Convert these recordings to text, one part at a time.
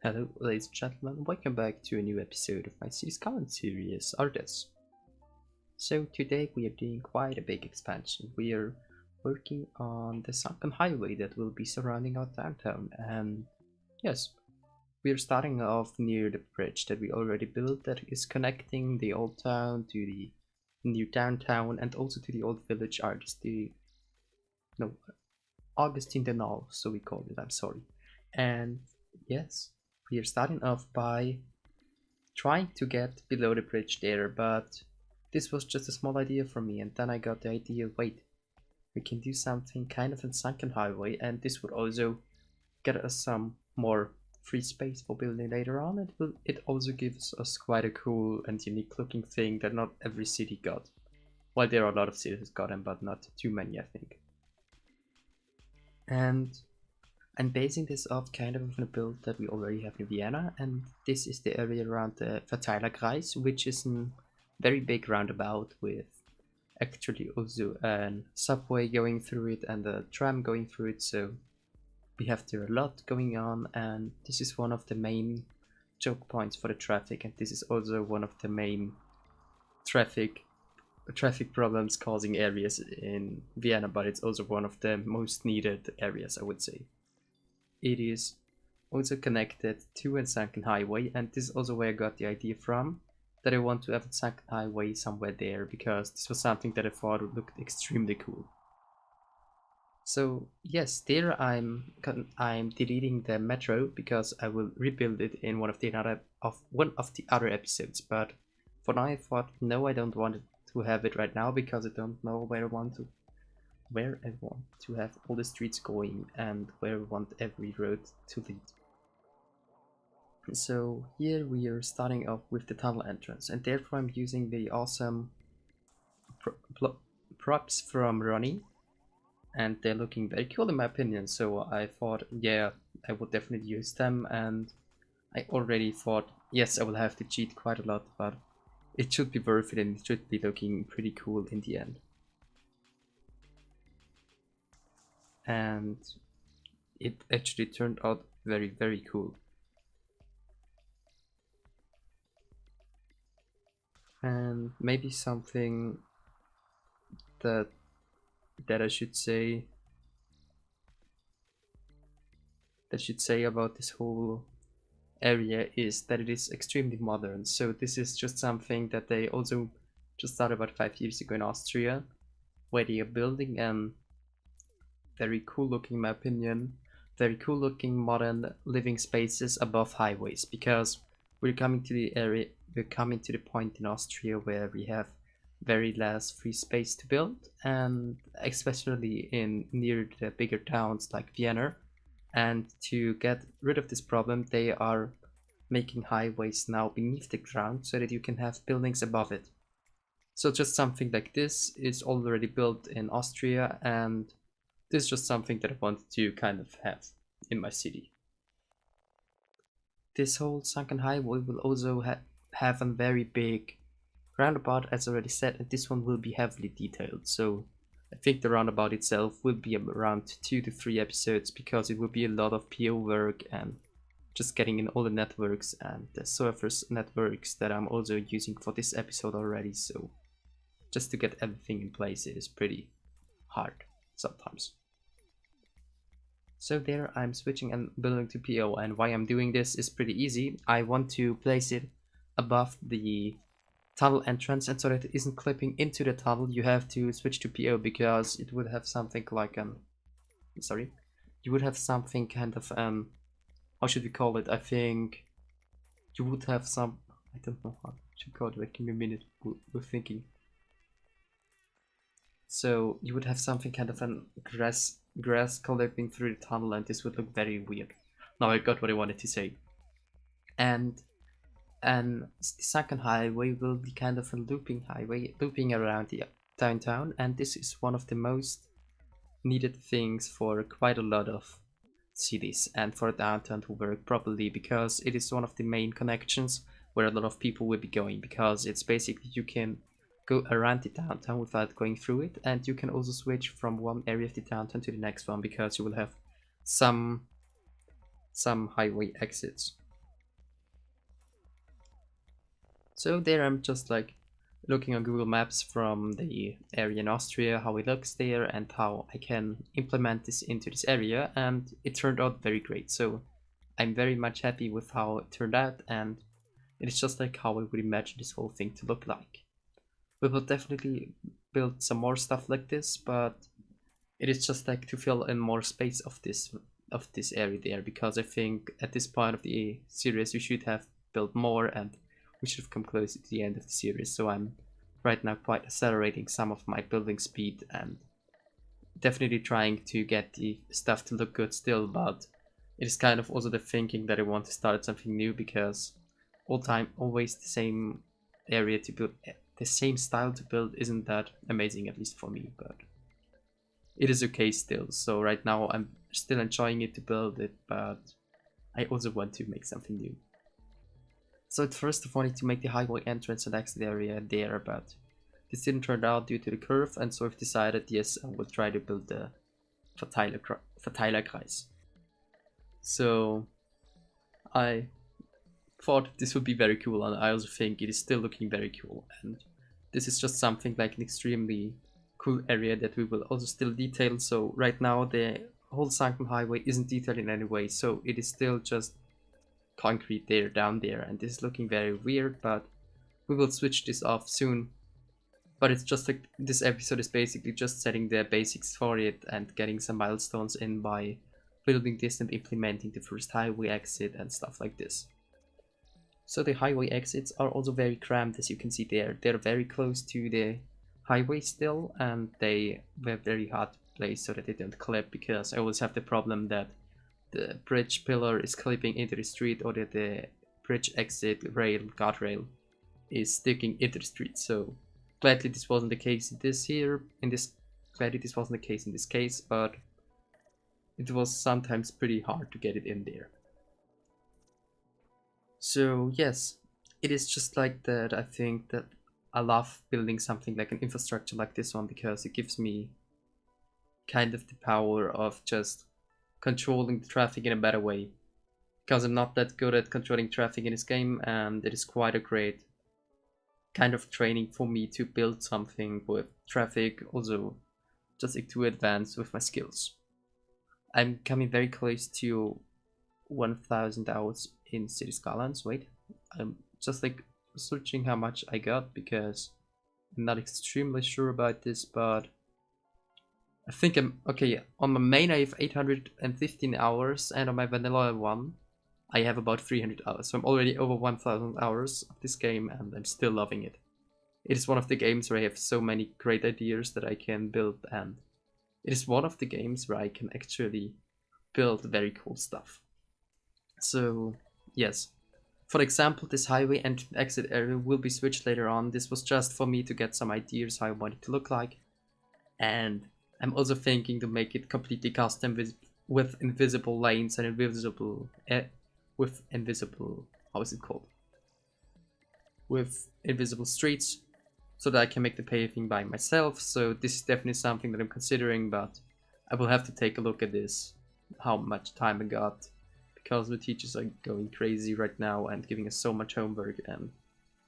Hello, ladies and gentlemen, welcome back to a new episode of my Skylines series, Ardes. So today we are doing quite a big expansion. We are working on the sunken highway that will be surrounding our downtown, and yes, we are starting off near the bridge that we already built that is connecting the old town to the new downtown and also to the old village Ardes, Augustine de Nol, so we called it, I'm sorry. And yes, we are starting off by trying to get below the bridge there, but this was just a small idea for me, and then I got the idea, wait, we can do something kind of a sunken highway, and this would also get us some more free space for building later on. It also gives us quite a cool and unique looking thing that not every city got. Well, there are a lot of cities got them, but not too many, I think. And I'm basing this off kind of a build that we already have in Vienna, and this is the area around the Verteilerkreis, which is a very big roundabout with actually also a subway going through it and a tram going through it, so we have there a lot going on, and this is one of the main choke points for the traffic, and this is also one of the main traffic problems causing areas in Vienna, but it's also one of the most needed areas, I would say. It is also connected to a sunken highway, and this is also where I got the idea from, that I want to have a sunken highway somewhere there, because this was something that I thought would look extremely cool. So yes, there I'm deleting the metro because I will rebuild it in one of the other episodes, but for now I thought, no, I don't want to have it right now because I don't know where I want to have all the streets going and where I want every road to lead. So here we are starting off with the tunnel entrance, and therefore I'm using the awesome props from Ronnie, and they're looking very cool in my opinion, so I thought, yeah, I would definitely use them, and I already thought, yes, I will have to cheat quite a lot, but it should be worth it and it should be looking pretty cool in the end. And it actually turned out very, very cool. And maybe something that I should say about this whole area is that it is extremely modern. So this is just something that they also just started about 5 years ago in Austria, where they are building very cool looking, in my opinion, very cool looking modern living spaces above highways, because we're coming to the point in Austria where we have very less free space to build, and especially in near the bigger towns like Vienna. And to get rid of this problem, they are making highways now beneath the ground so that you can have buildings above it. So just something like this is already built in Austria, and this is just something that I wanted to kind of have in my city. This whole sunken highway will also have a very big roundabout, as already said, and this one will be heavily detailed. So I think the roundabout itself will be around 2 to 3 episodes, because it will be a lot of PO work and just getting in all the networks and the surface networks that I'm also using for this episode already. So just to get everything in place is pretty hard sometimes. So there I'm switching and building to PO, and why I'm doing this is pretty easy. I want to place it above the tunnel entrance, and so that it isn't clipping into the tunnel, you have to switch to PO, because it would have something like you would have something kind of how should we call it? I think you would have some, I don't know how I should call it, like, give me a minute, we're thinking. So you would have something kind of a grass clipping through the tunnel, and this would look very weird. Now I got what I wanted to say. And the second highway will be kind of a looping highway, looping around the downtown, and this is one of the most needed things for quite a lot of cities and for downtown to work properly, because it is one of the main connections where a lot of people will be going, because it's basically you can go around the downtown without going through it, and you can also switch from one area of the downtown to the next one because you will have some highway exits. So there I'm just like looking on Google Maps from the area in Austria, how it looks there and how I can implement this into this area, and it turned out very great. So I'm very much happy with how it turned out, and it is just like how I would imagine this whole thing to look like. We will definitely build some more stuff like this, but it is just like to fill in more space of this area there, because I think at this point of the series we should have built more and we should have come close to the end of the series. So I'm right now quite accelerating some of my building speed and definitely trying to get the stuff to look good still, but it is kind of also the thinking that I want to start something new, because always the same area to build, the same style to build isn't that amazing, at least for me, but it is okay still. So right now I'm still enjoying it to build it, but I also want to make something new. So at first I wanted to make the highway entrance and exit area there, but this didn't turn out due to the curve, and so I've decided, yes, I will try to build the Verteilerkreis. So I thought this would be very cool, and I also think it is still looking very cool, and this is just something like an extremely cool area that we will also still detail. So right now the whole sunken highway isn't detailed in any way, so it is still just concrete there down there, and this is looking very weird, but we will switch this off soon. But it's just like this episode is basically just setting the basics for it and getting some milestones in by building this and implementing the first highway exit and stuff like this. So the highway exits are also very cramped, as you can see there. They're very close to the highway still, and they were very hard to place so that they don't clip, because I always have the problem that the bridge pillar is clipping into the street, or that the bridge exit rail, guardrail, is sticking into the street. So gladly this wasn't the case gladly this wasn't the case in this case, but it was sometimes pretty hard to get it in there. So yes, it is just like that. I think that I love building something like an infrastructure like this one, because it gives me kind of the power of just controlling the traffic in a better way, because I'm not that good at controlling traffic in this game, and it is quite a great kind of training for me to build something with traffic, also just like to advance with my skills. I'm coming very close to 1000 hours in City Skylines. Wait, I'm just like searching how much I got, because I'm not extremely sure about this, but I think I'm okay. On my main I have 815 hours, and on my vanilla one I have about 300 hours. So I'm already over 1000 hours of this game, and I'm still loving it. It is one of the games where I have so many great ideas that I can build, and it is one of the games where I can actually build very cool stuff. So yes, for example, this highway and exit area will be switched later on. This was just for me to get some ideas how I want it to look like, and I'm also thinking to make it completely custom with invisible lanes and invisible how is it called, with invisible streets, so that I can make the paving by myself. So this is definitely something that I'm considering, but I will have to take a look at this, how much time I got, because the teachers are going crazy right now and giving us so much homework and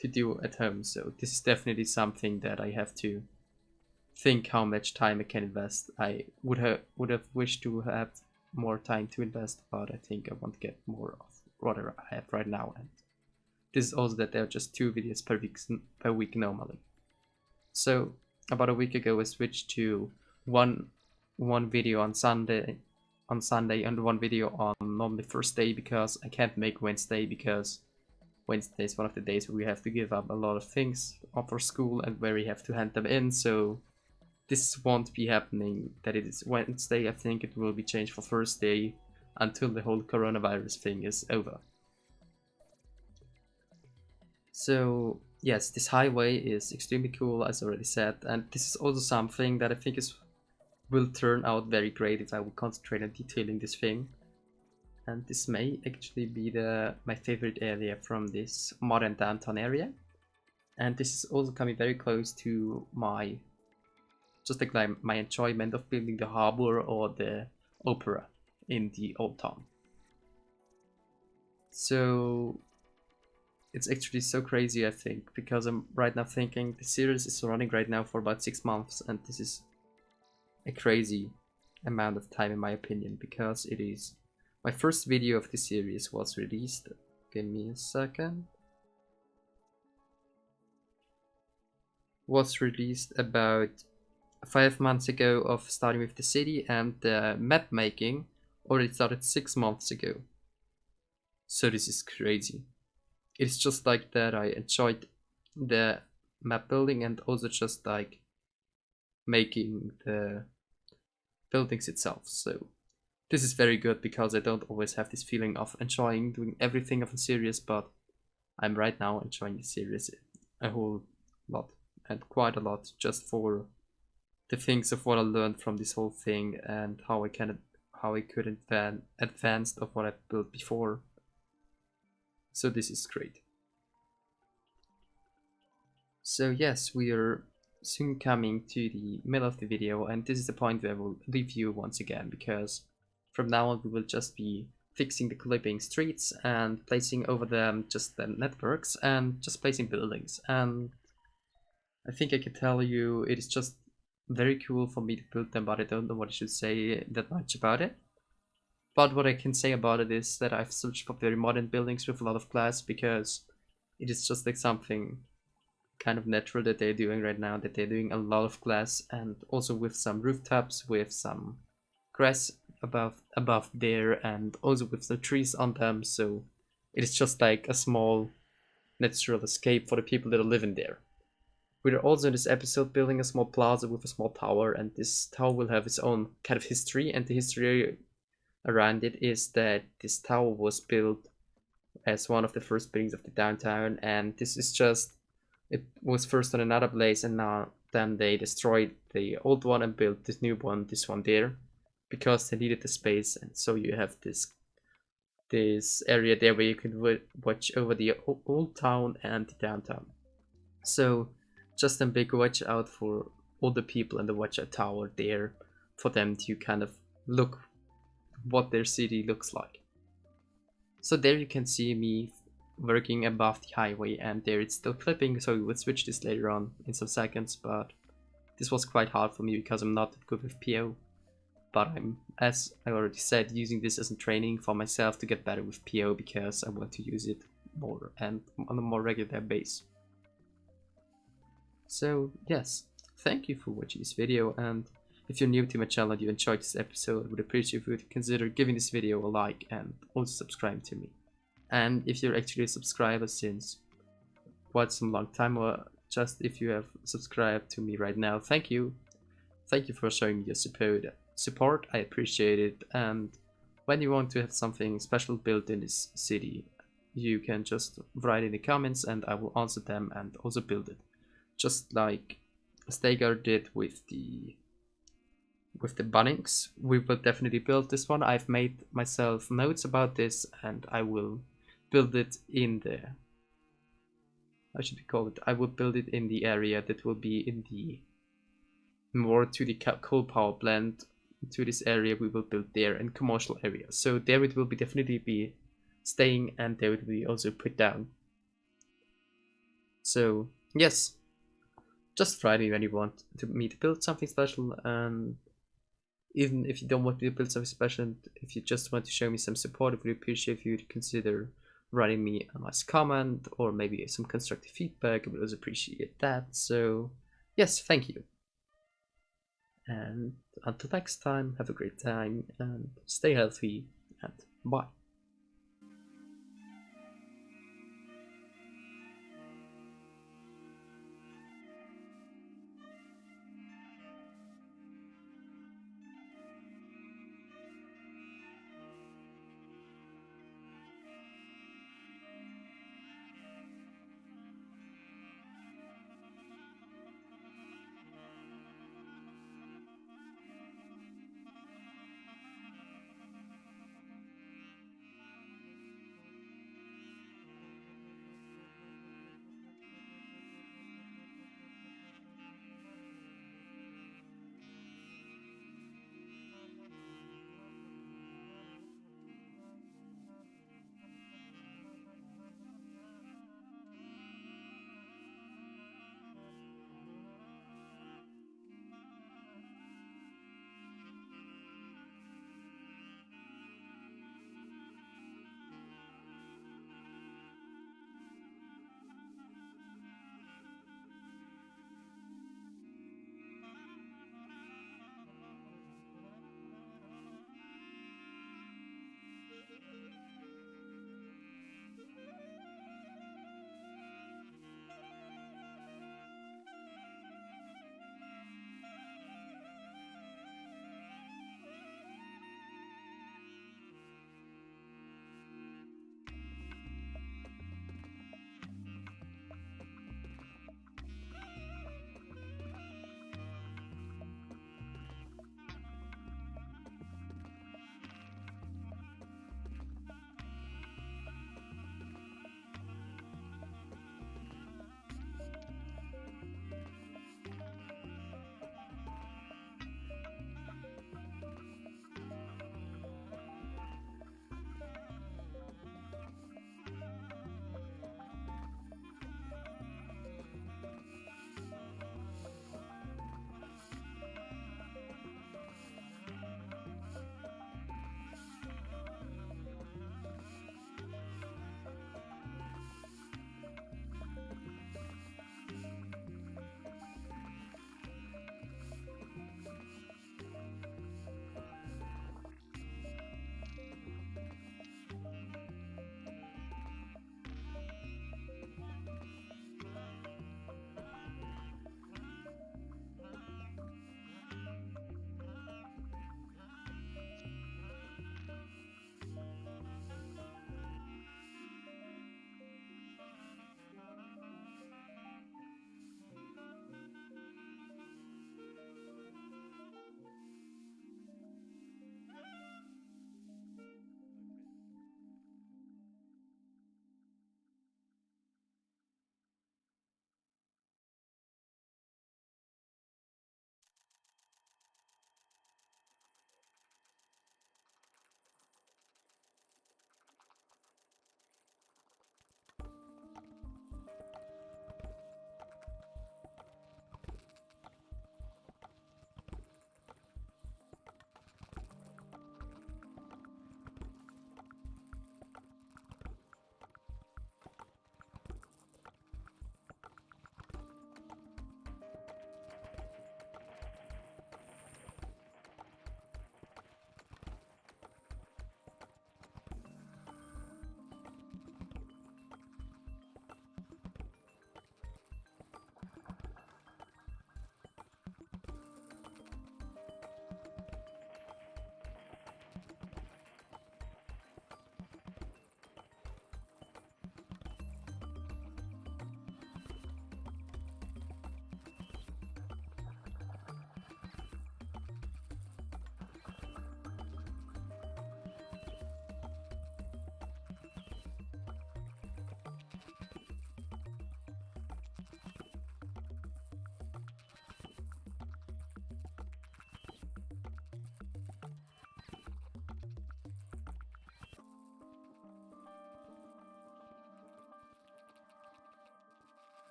to do at home. So this is definitely something that I have to think how much time I can invest. I would have wished to have more time to invest, but I think I want to get more of what I have right now. And this is also that there are just 2 videos per week normally. So about a week ago I switched to one video on Sunday and one video on normally Thursday, because I can't make Wednesday, because Wednesday is one of the days where we have to give up a lot of things for school and where we have to hand them in. So this won't be happening, that it is Wednesday. I think it will be changed for Thursday until the whole coronavirus thing is over. So yes, this highway is extremely cool, as I already said, and this is also something that I think is will turn out very great if I will concentrate on detailing this thing. And this may actually be my favorite area from this modern downtown area. And this is also coming very close to my my enjoyment of building the harbor or the opera in the old town. So it's actually so crazy, I think, because I'm right now thinking the series is running right now for about 6 months, and this is a crazy amount of time in my opinion, because it is my first video of the series was released. Give me a second. Was released about 5 months ago of starting with the city, and the map making already started 6 months ago. So this is crazy. It's just like that I enjoyed the map building and also just like making the buildings itself. So this is very good because I don't always have this feeling of enjoying doing everything of a series, but I'm right now enjoying the series a whole lot and quite a lot, just for the things of what I learned from this whole thing and how I could advance of what I've built before. So this is great. So yes, we are soon coming to the middle of the video, and this is the point where I will leave you once again, because from now on we will just be fixing the clipping streets and placing over them just the networks and just placing buildings. And I think I can tell you it is just very cool for me to build them, but I don't know what I should say that much about it. But what I can say about it is that I've searched for very modern buildings with a lot of glass, because it is just like something kind of natural that they're doing right now, that they're doing a lot of glass, and also with some rooftops with some grass above there, and also with some trees on them. So it is just like a small natural escape for the people that are living there. We're also in this episode building a small plaza with a small tower, and this tower will have its own kind of history, and the history around it is that this tower was built as one of the first buildings of the downtown, and this is just, it was first on another place, and now then they destroyed the old one and built this new one, this one there, because they needed the space. And so you have this area there where you can watch over the old town and the downtown. So just a big watch out for all the people in the watchout tower there, for them to kind of look what their city looks like. So there you can see me working above the highway, and there it's still clipping, so we will switch this later on in some seconds, but this was quite hard for me because I'm not good with PO. But I'm, as I already said, using this as a training for myself to get better with PO, because I want to use it more and on a more regular basis. So yes, thank you for watching this video, and if you're new to my channel and you enjoyed this episode, I would appreciate if you would consider giving this video a like and also subscribe to me. And if you're actually a subscriber since quite some long time, or just if you have subscribed to me right now, thank you. Thank you for showing me your support. I appreciate it. And when you want to have something special built in this city, you can just write in the comments and I will answer them and also build it. Just like Stegar did with the Bunnings. We will definitely build this one. I've made myself notes about this, and I will build it in the, how should we call it? I will build it in the area that will be in the more to the coal power plant. To this area we will build there, in commercial areas. So there it will be definitely be staying, and there it will be also put down. So yes, just write me when you want me to build something special, and even if you don't want me to build something special, if you just want to show me some support, I would appreciate if you would consider writing me a nice comment or maybe some constructive feedback. I would also appreciate that. So yes, thank you. And until next time, have a great time and stay healthy, and bye.